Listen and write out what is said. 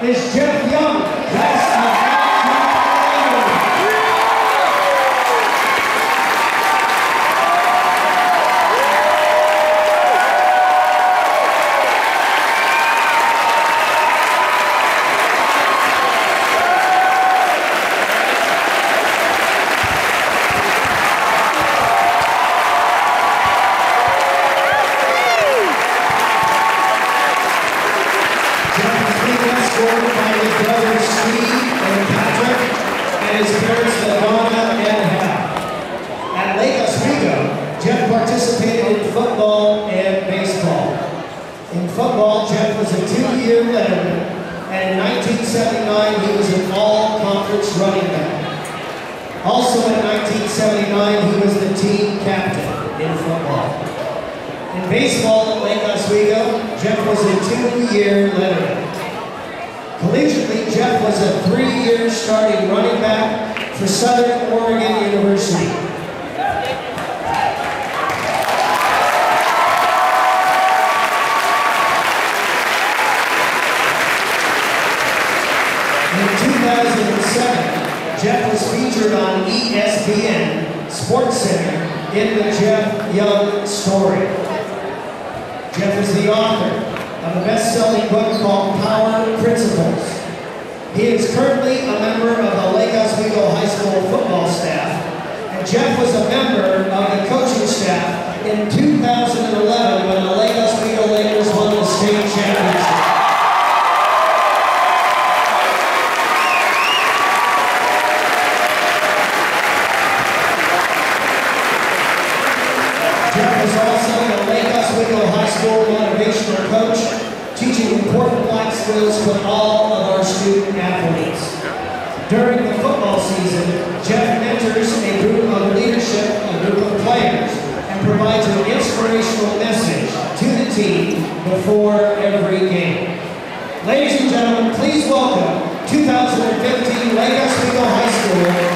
is Jeff Young, class of 1990. Escorted by his brothers Steve and Patrick, and his parents Ivana and Hal. At Lake Oswego, Jeff participated in football and baseball. In football, Jeff was a 2-year letterman, and in 1979 he was an all-conference running back. Also in 1979 he was the team captain in football. In baseball at Lake Oswego, Jeff was a 2-year letterman. Collegiately, Jeff was a 3-year starting running back for Southern Oregon University. In 2007, Jeff was featured on ESPN SportsCenter in the Jeff Young Story. Jeff is the author of a best-selling book called Power Principles. He is currently a member of the Lake Oswego High School football staff, and Jeff was a member of the coaching staff in 2011 when the Lake Oswego Lakers won the state championship. Jeff is also the Lake Oswego High School motivational coach, teaching important life skills to all of our student athletes. During the football season, Jeff mentors a group of leadership, a group of players, and provides an inspirational message to the team before every game. Ladies and gentlemen, please welcome 2015 Lake Oswego High School